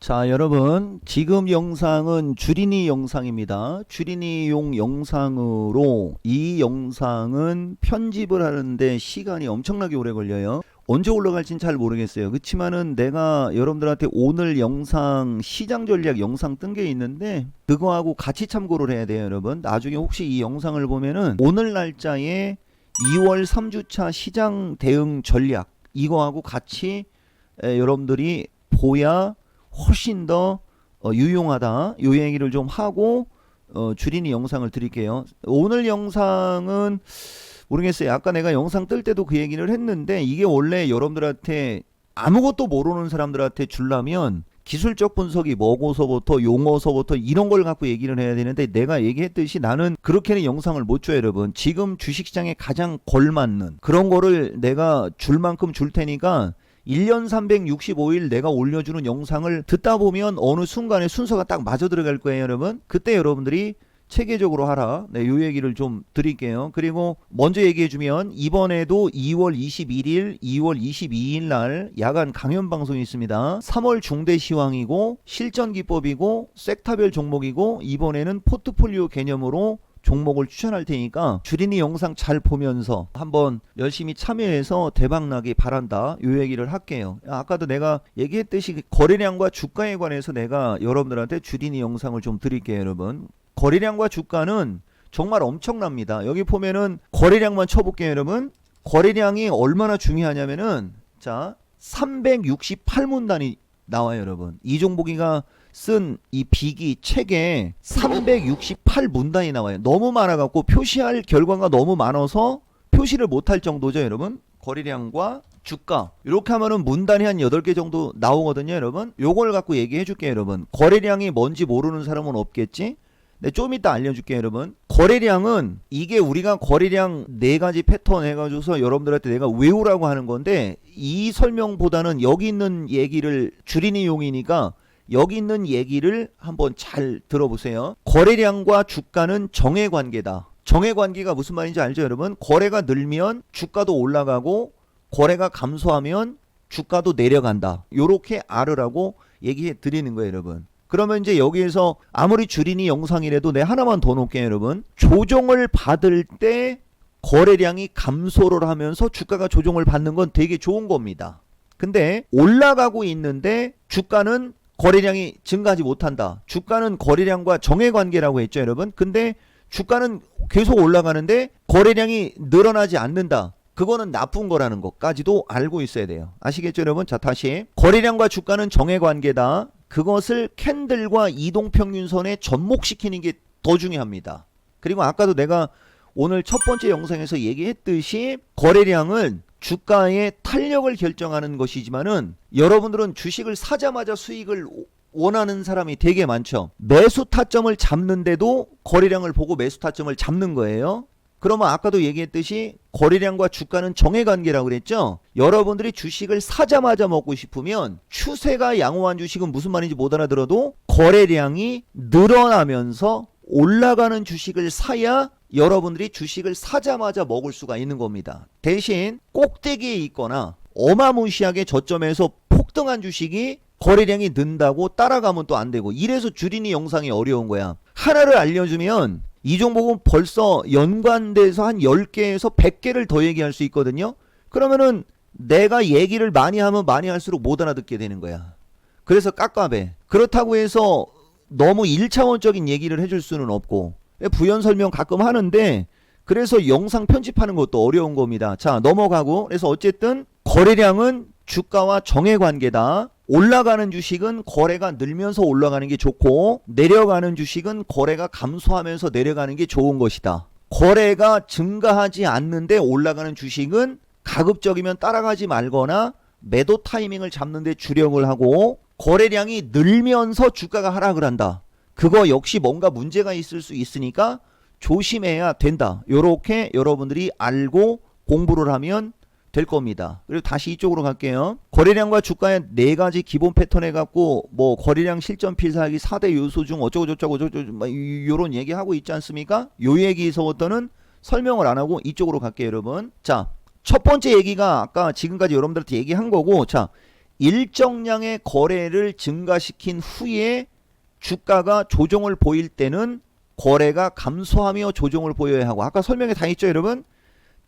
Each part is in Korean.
자, 여러분, 지금 영상은 주린이 영상입니다. 주린이용 영상으로 이 영상은 편집을 하는데 시간이 엄청나게 오래 걸려요. 언제 올라갈진 잘 모르겠어요. 그렇지만은 내가 여러분들한테 오늘 영상 시장 전략 영상 뜬 게 있는데 그거하고 같이 참고를 해야 돼요, 여러분. 나중에 혹시 이 영상을 보면은 오늘 날짜에 2월 3주차 시장 대응 전략 이거하고 같이 여러분들이 보야 훨씬 더 유용하다. 요 얘기를 좀 하고 주린이 영상을 드릴게요. 오늘 영상은 모르겠어요. 아까 내가 영상 뜰 때도 그 얘기를 했는데 이게 원래 여러분들한테 아무것도 모르는 사람들한테 주려면 기술적 분석이 뭐고서부터 용어서부터 이런 걸 갖고 얘기를 해야 되는데 내가 얘기했듯이 나는 그렇게는 영상을 못 줘요, 여러분. 지금 주식시장에 가장 걸맞는 그런 거를 내가 줄 만큼 줄 테니까 1년 365일 내가 올려주는 영상을 듣다 보면 어느 순간에 순서가 딱 맞아 들어갈 거예요, 여러분. 그때 여러분들이 체계적으로 하라. 네, 요 얘기를 좀 드릴게요. 그리고 먼저 얘기해주면 이번에도 2월 21일, 2월 22일 날 야간 강연 방송이 있습니다. 3월 중대 시황이고 실전 기법이고 섹터별 종목이고 이번에는 포트폴리오 개념으로 종목을 추천할 테니까 주린이 영상 잘 보면서 한번 열심히 참여해서 대박나기 바란다. 요 얘기를 할게요. 아까도 내가 얘기했듯이 거래량과 주가에 관해서 내가 여러분들한테 주린이 영상을 좀 드릴게요, 여러분. 거래량과 주가는 정말 엄청납니다. 여기 보면은 거래량만 쳐볼게요, 여러분. 거래량이 얼마나 중요하냐면은 자 368문단이 나와요, 여러분. 이종복이가 쓴 이 비기 책에 368문단이 나와요. 너무 많아갖고 표시할 결과가 너무 많아서 표시를 못할 정도죠, 여러분. 거래량과 주가 이렇게 하면은 문단이 한 8개 정도 나오거든요, 여러분. 요걸 갖고 얘기해 줄게요, 여러분. 거래량이 뭔지 모르는 사람은 없겠지? 네, 좀 이따 알려줄게요, 여러분. 거래량은 이게 우리가 거래량 4가지 패턴 해가지고서 여러분들한테 내가 외우라고 하는 건데 이 설명보다는 여기 있는 얘기를 주린이 용이니까 여기 있는 얘기를 한번 잘 들어보세요. 거래량과 주가는 정해관계다. 정해관계가 무슨 말인지 알죠, 여러분? 거래가 늘면 주가도 올라가고 거래가 감소하면 주가도 내려간다. 요렇게 알으라고 얘기해 드리는 거예요, 여러분. 그러면 이제 여기에서 아무리 주린이 영상이라도 내 하나만 더 놓을게요, 여러분. 조정을 받을 때 거래량이 감소를 하면서 주가가 조정을 받는 건 되게 좋은 겁니다. 근데 올라가고 있는데 주가는 거래량이 증가하지 못한다. 주가는 거래량과 정해관계라고 했죠, 여러분. 근데 주가는 계속 올라가는데 거래량이 늘어나지 않는다. 그거는 나쁜 거라는 것까지도 알고 있어야 돼요. 아시겠죠, 여러분? 자, 다시. 거래량과 주가는 정해관계다. 그것을 캔들과 이동평균선에 접목시키는 게 더 중요합니다. 그리고 아까도 내가 오늘 첫 번째 영상에서 얘기했듯이 거래량은 주가의 탄력을 결정하는 것이지만은 여러분들은 주식을 사자마자 수익을 원하는 사람이 되게 많죠. 매수 타점을 잡는데도 거래량을 보고 매수 타점을 잡는 거예요. 그러면 아까도 얘기했듯이 거래량과 주가는 정해관계라고 그랬죠. 여러분들이 주식을 사자마자 먹고 싶으면 추세가 양호한 주식은 무슨 말인지 못 알아들어도 거래량이 늘어나면서 올라가는 주식을 사야 여러분들이 주식을 사자마자 먹을 수가 있는 겁니다. 대신 꼭대기에 있거나 어마무시하게 저점에서 폭등한 주식이 거래량이 는다고 따라가면 또 안 되고 이래서 주린이 영상이 어려운 거야. 하나를 알려주면 이 종목은 벌써 연관돼서 한 10개에서 100개를 더 얘기할 수 있거든요. 그러면은 내가 얘기를 많이 하면 많이 할수록 못 알아듣게 되는 거야. 그래서 깝깝해. 그렇다고 해서 너무 1차원적인 얘기를 해줄 수는 없고 부연 설명 가끔 하는데 그래서 영상 편집하는 것도 어려운 겁니다. 자, 넘어가고 그래서 어쨌든 거래량은 주가와 정해관계다. 올라가는 주식은 거래가 늘면서 올라가는 게 좋고 내려가는 주식은 거래가 감소하면서 내려가는 게 좋은 것이다. 거래가 증가하지 않는데 올라가는 주식은 가급적이면 따라가지 말거나 매도 타이밍을 잡는 데 주력을 하고 거래량이 늘면서 주가가 하락을 한다. 그거 역시 뭔가 문제가 있을 수 있으니까 조심해야 된다. 요렇게 여러분들이 알고 공부를 하면 될 겁니다. 그리고 다시 이쪽으로 갈게요. 거래량과 주가의 4가지 기본 패턴 해갖고 뭐 거래량 실전 필사하기 4대 요소 중 어쩌고저쩌고 요런 얘기하고 있지 않습니까? 요 얘기에서부터는 설명을 안 하고 이쪽으로 갈게요, 여러분. 자, 첫 번째 얘기가 아까 지금까지 여러분들한테 얘기한 거고 자 일정량의 거래를 증가시킨 후에 주가가 조정을 보일 때는 거래가 감소하며 조정을 보여야 하고, 아까 설명에 다 있죠 여러분?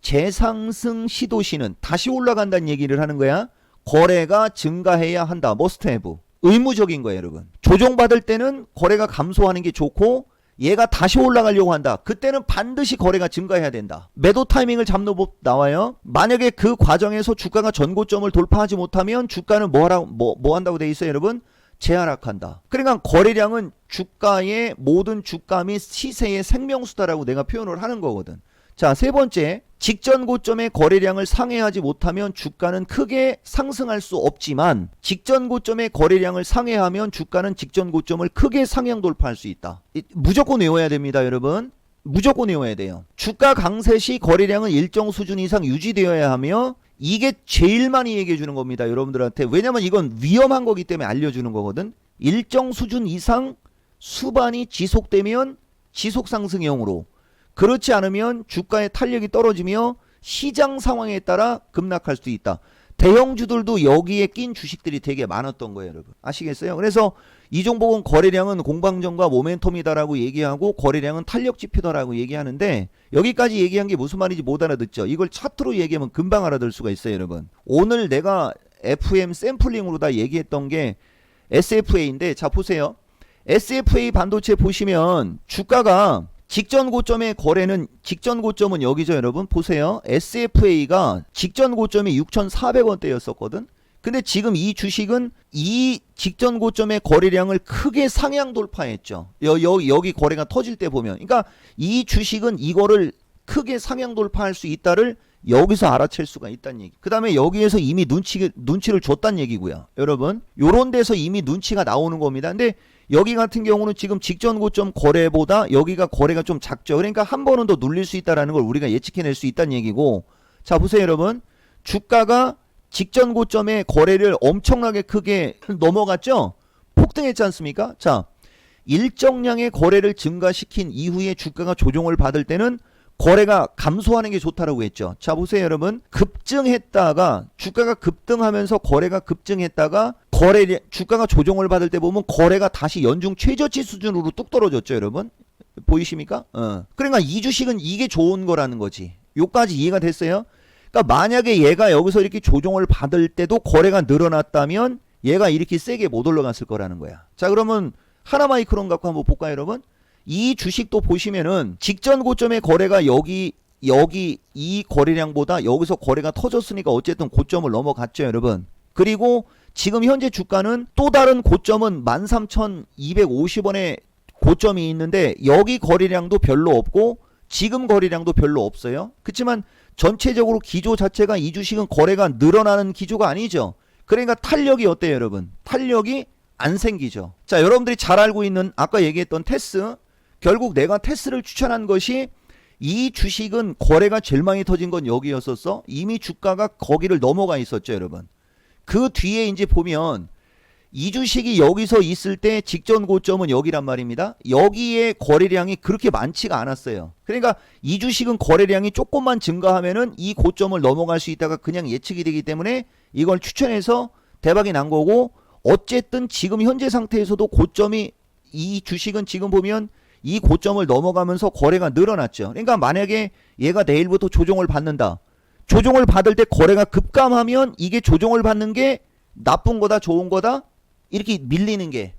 재상승 시도 시는 다시 올라간다는 얘기를 하는 거야. 거래가 증가해야 한다. must have. 의무적인 거예요 여러분. 조정받을 때는 거래가 감소하는 게 좋고, 얘가 다시 올라가려고 한다. 그때는 반드시 거래가 증가해야 된다. 매도 타이밍을 잡는 법 나와요. 만약에 그 과정에서 주가가 전고점을 돌파하지 못하면 주가는 뭐 한다고 돼 있어요 여러분? 재하락한다. 그러니까 거래량은 주가의 모든 주가 및 시세의 생명수다라고 내가 표현을 하는 거거든. 자, 세 번째, 직전 고점의 거래량을 상회하지 못하면 주가는 크게 상승할 수 없지만, 직전 고점의 거래량을 상회하면 주가는 직전 고점을 크게 상향 돌파할 수 있다. 무조건 외워야 됩니다 여러분. 무조건 외워야 돼요. 주가 강세 시 거래량은 일정 수준 이상 유지되어야 하며, 이게 제일 많이 얘기해 주는 겁니다 여러분들한테. 왜냐면 이건 위험한 거기 때문에 알려주는 거거든. 일정 수준 이상 수반이 지속되면 지속 상승형으로, 그렇지 않으면 주가의 탄력이 떨어지며 시장 상황에 따라 급락할 수도 있다. 대형주들도 여기에 낀 주식들이 되게 많았던 거예요 여러분. 아시겠어요? 그래서 이 종목은 거래량은 공방전과 모멘텀이다라고 얘기하고, 거래량은 탄력 지표다라고 얘기하는데, 여기까지 얘기한 게 무슨 말인지 못 알아듣죠. 이걸 차트로 얘기하면 금방 알아들 수가 있어요 여러분. 오늘 내가 FM 샘플링으로 다 얘기했던 게 SFA인데, 자 보세요. SFA 반도체 보시면 주가가 직전 고점의 거래는, 직전 고점은 여기죠 여러분. 보세요. SFA가 직전 고점이 6,400원대였었거든. 근데 지금 이 주식은 이 직전 고점의 거래량을 크게 상향 돌파했죠. 여기 거래가 터질 때 보면. 그러니까 이 주식은 이거를 크게 상향 돌파할 수 있다를 여기서 알아챌 수가 있다는 얘기. 그 다음에 여기에서 이미 눈치를 줬다는 얘기고요 여러분. 요런 데서 이미 눈치가 나오는 겁니다. 근데 여기 같은 경우는 지금 직전 고점 거래보다 여기가 거래가 좀 작죠. 그러니까 한 번은 더 눌릴 수 있다는 걸 우리가 예측해낼 수 있다는 얘기고, 자 보세요 여러분. 주가가 직전 고점의 거래를 엄청나게 크게 넘어갔죠. 폭등했지 않습니까? 자, 일정량의 거래를 증가시킨 이후에 주가가 조정을 받을 때는 거래가 감소하는 게 좋다라고 했죠. 자 보세요 여러분. 급증했다가 주가가 급등하면서 거래가 급증했다가 주가가 조정을 받을 때 보면 거래가 다시 연중 최저치 수준으로 뚝 떨어졌죠 여러분. 보이십니까? 그러니까 이 주식은 이게 좋은 거라는 거지. 요까지 이해가 됐어요? 그러니까 만약에 얘가 여기서 이렇게 조정을 받을 때도 거래가 늘어났다면 얘가 이렇게 세게 못 올라갔을 거라는 거야. 자 그러면 하나마이크론 갖고 한번 볼까요 여러분? 이 주식도 보시면은 직전 고점의 거래가 여기 이 거래량보다 여기서 거래가 터졌으니까 어쨌든 고점을 넘어갔죠 여러분. 그리고 지금 현재 주가는 또 다른 고점은 13,250원의 고점이 있는데, 여기 거래량도 별로 없고 지금 거래량도 별로 없어요. 그렇지만 전체적으로 기조 자체가 이 주식은 거래가 늘어나는 기조가 아니죠. 그러니까 탄력이 어때요 여러분? 탄력이 안 생기죠. 자 여러분들이 잘 알고 있는 아까 얘기했던 테스, 결국 내가 테스를 추천한 것이, 이 주식은 거래가 제일 많이 터진 건 여기였었어. 이미 주가가 거기를 넘어가 있었죠 여러분. 그 뒤에 이제 보면 이 주식이 여기서 있을 때 직전 고점은 여기란 말입니다. 여기에 거래량이 그렇게 많지가 않았어요. 그러니까 이 주식은 거래량이 조금만 증가하면은 이 고점을 넘어갈 수 있다가 그냥 예측이 되기 때문에 이걸 추천해서 대박이 난 거고, 어쨌든 지금 현재 상태에서도 고점이, 이 주식은 지금 보면 이 고점을 넘어가면서 거래가 늘어났죠. 그러니까 만약에 얘가 내일부터 조정을 받는다. 조정을 받을 때 거래가 급감하면 이게 조정을 받는 게 나쁜 거다 좋은 거다? 이렇게 밀리는 게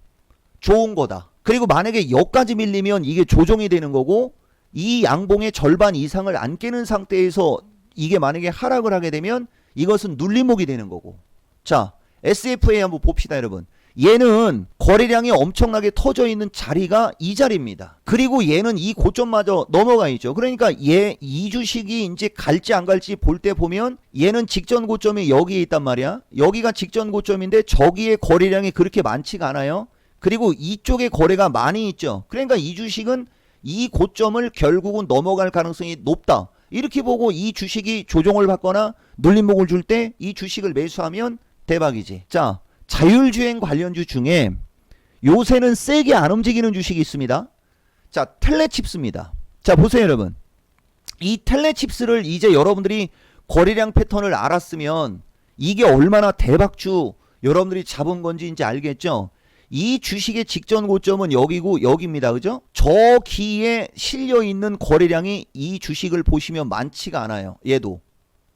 좋은 거다. 그리고 만약에 여기까지 밀리면 이게 조정이 되는 거고, 이 양봉의 절반 이상을 안 깨는 상태에서 이게 만약에 하락을 하게 되면 이것은 눌림목이 되는 거고. 자, SFA 한번 봅시다 여러분. 얘는 거래량이 엄청나게 터져 있는 자리가 이 자리입니다. 그리고 얘는 이 고점마저 넘어가 있죠. 그러니까 이 주식이 이제 갈지 안 갈지 볼 때 보면 얘는 직전 고점이 여기에 있단 말이야. 여기가 직전 고점인데 저기에 거래량이 그렇게 많지가 않아요. 그리고 이쪽에 거래가 많이 있죠. 그러니까 이 주식은 이 고점을 결국은 넘어갈 가능성이 높다. 이렇게 보고 이 주식이 조정을 받거나 눌림목을 줄 때 이 주식을 매수하면 대박이지. 자, 자율주행 관련주 중에 요새는 세게 안 움직이는 주식이 있습니다. 자, 텔레칩스입니다. 자, 보세요 여러분. 이 텔레칩스를 이제 여러분들이 거래량 패턴을 알았으면 이게 얼마나 대박주 여러분들이 잡은 건지 이제 알겠죠? 이 주식의 직전 고점은 여기고 여기입니다. 그죠? 저 기에 실려 있는 거래량이 이 주식을 보시면 많지가 않아요. 얘도.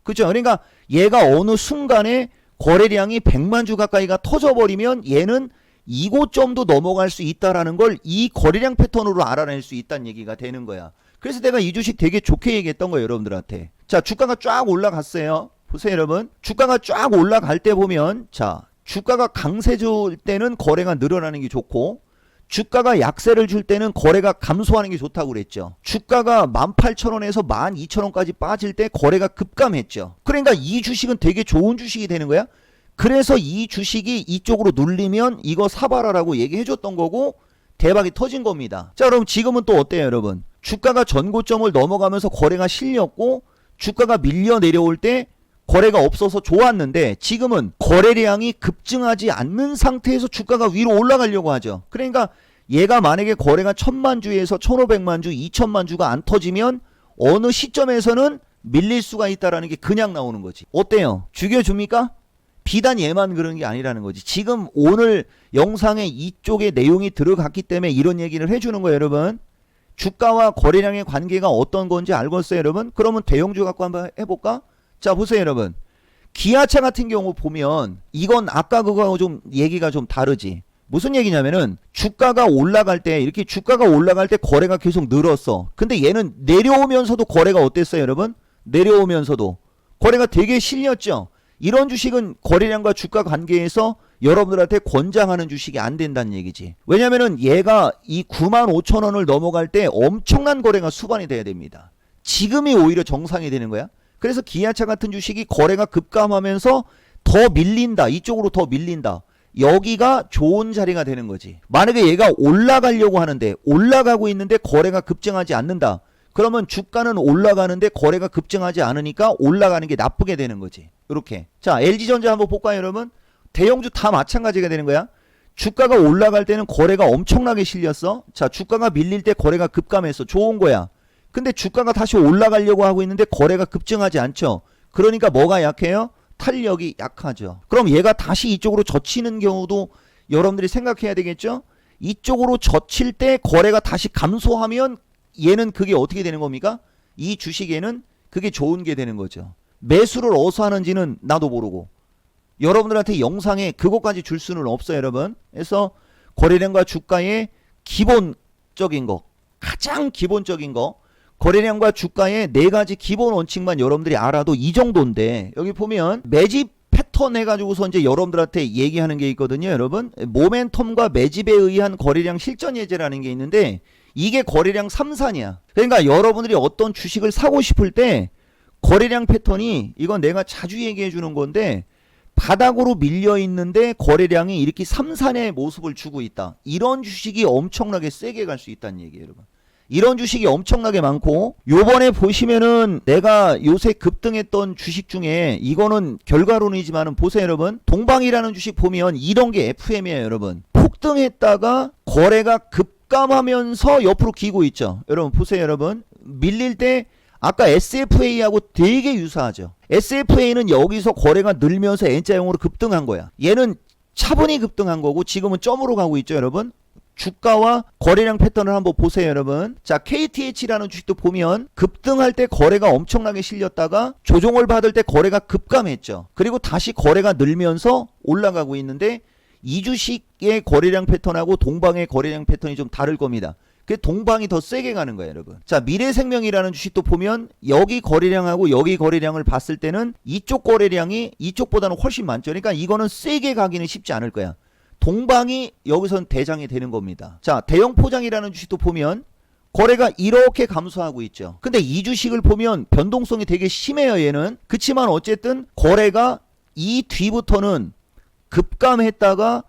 그죠? 그러니까 얘가 어느 순간에 거래량이 100만 주 가까이가 터져버리면 얘는 이고점도 넘어갈 수 있다라는 걸 이 거래량 패턴으로 알아낼 수 있다는 얘기가 되는 거야. 그래서 내가 이 주식 되게 좋게 얘기했던 거예요, 여러분들한테. 자, 주가가 쫙 올라갔어요. 보세요, 여러분. 주가가 쫙 올라갈 때 보면, 자, 주가가 강세 줄 때는 거래가 늘어나는 게 좋고, 주가가 약세를 줄 때는 거래가 감소하는 게 좋다고 그랬죠. 주가가 18,000원에서 12,000원까지 빠질 때 거래가 급감했죠. 그러니까 이 주식은 되게 좋은 주식이 되는 거야. 그래서 이 주식이 이쪽으로 눌리면 이거 사봐라라고 얘기해 줬던 거고 대박이 터진 겁니다. 자, 그럼 지금은 또 어때요, 여러분? 주가가 전고점을 넘어가면서 거래가 실렸고 주가가 밀려 내려올 때 거래가 없어서 좋았는데 지금은 거래량이 급증하지 않는 상태에서 주가가 위로 올라가려고 하죠. 그러니까 얘가 만약에 거래가 1000만 주에서 1500만 주, 2000만 주가 안 터지면 어느 시점에서는 밀릴 수가 있다라는 게 그냥 나오는 거지. 어때요? 죽여줍니까? 비단 얘만 그런 게 아니라는 거지. 지금 오늘 영상에 이쪽에 내용이 들어갔기 때문에 이런 얘기를 해주는 거예요, 여러분. 주가와 거래량의 관계가 어떤 건지 알겠어요, 여러분? 그러면 대형주 갖고 한번 해볼까? 자, 보세요, 여러분. 기아차 같은 경우 보면 이건 아까 그거하고 좀 얘기가 좀 다르지. 무슨 얘기냐면은 주가가 올라갈 때 이렇게 주가가 올라갈 때 거래가 계속 늘었어. 근데 얘는 내려오면서도 거래가 어땠어요, 여러분? 내려오면서도 거래가 되게 실렸죠. 이런 주식은 거래량과 주가 관계에서 여러분들한테 권장하는 주식이 안 된다는 얘기지. 왜냐면은 얘가 이 95,000원을 넘어갈 때 엄청난 거래가 수반이 돼야 됩니다. 지금이 오히려 정상이 되는 거야. 그래서 기아차 같은 주식이 거래가 급감하면서 더 밀린다. 이쪽으로 더 밀린다. 여기가 좋은 자리가 되는 거지. 만약에 얘가 올라가려고 하는데 올라가고 있는데 거래가 급증하지 않는다. 그러면 주가는 올라가는데 거래가 급증하지 않으니까 올라가는 게 나쁘게 되는 거지. 이렇게. 자, LG전자 한번 볼까요, 여러분? 대형주 다 마찬가지가 되는 거야. 주가가 올라갈 때는 거래가 엄청나게 실렸어. 자, 주가가 밀릴 때 거래가 급감했어. 좋은 거야. 근데 주가가 다시 올라가려고 하고 있는데 거래가 급증하지 않죠. 그러니까 뭐가 약해요? 탄력이 약하죠. 그럼 얘가 다시 이쪽으로 젖히는 경우도 여러분들이 생각해야 되겠죠? 이쪽으로 젖힐 때 거래가 다시 감소하면 얘는 그게 어떻게 되는 겁니까? 이 주식에는 그게 좋은 게 되는 거죠. 매수를 어디서 하는지는 나도 모르고 여러분들한테 영상에 그것까지 줄 수는 없어요, 여러분. 그래서 거래량과 주가의 기본적인 거, 가장 기본적인 거, 거래량과 주가의 4가지 기본 원칙만 여러분들이 알아도 이 정도인데, 여기 보면 매집 패턴 해가지고서 이제 여러분들한테 얘기하는 게 있거든요, 여러분. 모멘텀과 매집에 의한 거래량 실전 예제라는 게 있는데 이게 거래량 3산이야. 그러니까 여러분들이 어떤 주식을 사고 싶을 때 거래량 패턴이, 이건 내가 자주 얘기해 주는 건데, 바닥으로 밀려 있는데 거래량이 이렇게 3산의 모습을 주고 있다. 이런 주식이 엄청나게 세게 갈 수 있다는 얘기예요, 여러분. 이런 주식이 엄청나게 많고, 요번에 보시면은 내가 요새 급등했던 주식 중에, 이거는 결과론이지만은 보세요, 여러분. 동방이라는 주식 보면 이런 게 FM이에요, 여러분. 폭등했다가 거래가 급감하면서 옆으로 기고 있죠. 여러분 보세요, 여러분. 밀릴 때 아까 SFA하고 되게 유사하죠. SFA는 여기서 거래가 늘면서 N자형으로 급등한 거야. 얘는 차분히 급등한 거고 지금은 점으로 가고 있죠, 여러분. 주가와 거래량 패턴을 한번 보세요, 여러분. 자, KTH라는 주식도 보면 급등할 때 거래가 엄청나게 실렸다가 조정을 받을 때 거래가 급감했죠. 그리고 다시 거래가 늘면서 올라가고 있는데 이 주식의 거래량 패턴하고 동방의 거래량 패턴이 좀 다를 겁니다. 그 동방이 더 세게 가는 거예요, 여러분. 자, 미래생명이라는 주식도 보면 여기 거래량하고 여기 거래량을 봤을 때는 이쪽 거래량이 이쪽보다는 훨씬 많죠. 그러니까 이거는 세게 가기는 쉽지 않을 거야. 동방이 여기선 대장이 되는 겁니다. 자, 대형포장이라는 주식도 보면 거래가 이렇게 감소하고 있죠. 근데 이 주식을 보면 변동성이 되게 심해요, 얘는. 그치만 어쨌든 거래가 이 뒤부터는 급감했다가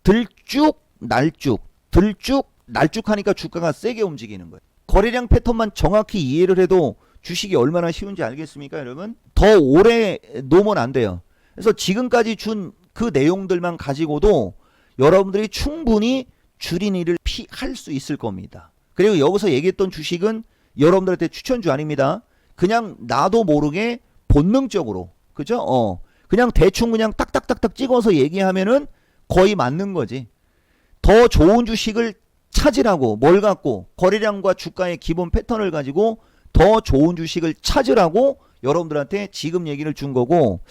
들쭉 날쭉 들쭉 날쭉 하니까 주가가 세게 움직이는 거예요. 거래량 패턴만 정확히 이해를 해도 주식이 얼마나 쉬운지 알겠습니까, 여러분? 더 오래 놓으면 안 돼요. 그래서 지금까지 준 그 내용들만 가지고도 여러분들이 충분히 주린이를 피할 수 있을 겁니다. 그리고 여기서 얘기했던 주식은 여러분들한테 추천주 아닙니다. 그냥 나도 모르게 본능적으로, 그죠? 그냥 대충 그냥 딱딱딱딱 찍어서 얘기하면은 거의 맞는 거지. 더 좋은 주식을 찾으라고, 뭘 갖고, 거래량과 주가의 기본 패턴을 가지고 더 좋은 주식을 찾으라고 여러분들한테 지금 얘기를 준 거고,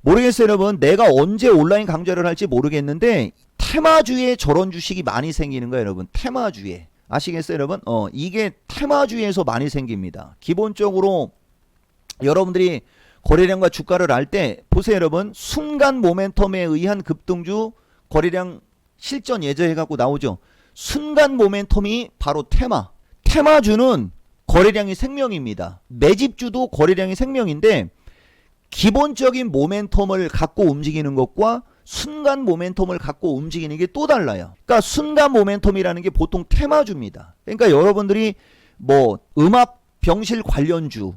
모르겠어요 여러분. 내가 언제 온라인 강좌를 할지 모르겠는데 테마주에 저런 주식이 많이 생기는 거예요 여러분. 테마주에. 아시겠어요 여러분? 이게 테마주에서 많이 생깁니다. 기본적으로 여러분들이 거래량과 주가를 알 때 보세요 여러분. 순간 모멘텀에 의한 급등주 거래량 실전 예저해 갖고 나오죠. 순간 모멘텀이 바로 테마. 테마주는 거래량이 생명입니다. 매집주도 거래량이 생명인데 기본적인 모멘텀을 갖고 움직이는 것과 순간 모멘텀을 갖고 움직이는 게 또 달라요. 그러니까 순간 모멘텀이라는 게 보통 테마주입니다. 그러니까 여러분들이 뭐 음악 병실 관련주,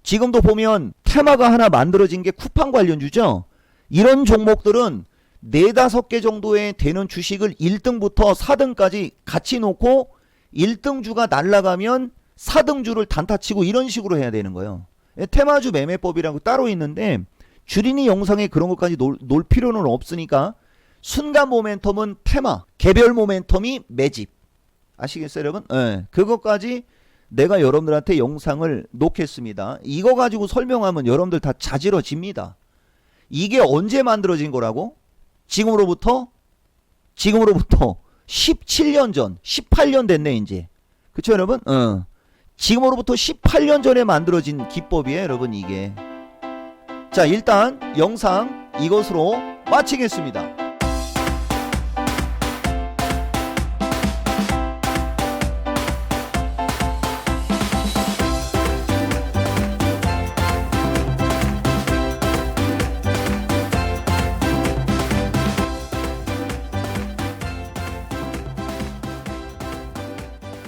지금도 보면 테마가 하나 만들어진 게 쿠팡 관련주죠. 이런 종목들은 4-5개 정도에 되는 주식을 1등부터 4등까지 같이 놓고 1등주가 날아가면 4등주를 단타치고 이런 식으로 해야 되는 거예요. 테마주 매매법이라고 따로 있는데 주린이 영상에 그런 것까지 놓을 필요는 없으니까 순간 모멘텀은 테마, 개별 모멘텀이 매집. 아시겠어요 여러분? 네, 그것까지 내가 여러분들한테 영상을 놓겠습니다. 이거 가지고 설명하면 여러분들 다 자지러집니다. 이게 언제 만들어진 거라고? 지금으로부터 17년 전, 18년 됐네 이제. 그쵸 여러분? 지금으로부터 18년 전에 만들어진 기법이에요 여러분 이게. 자 일단 영상 이것으로 마치겠습니다.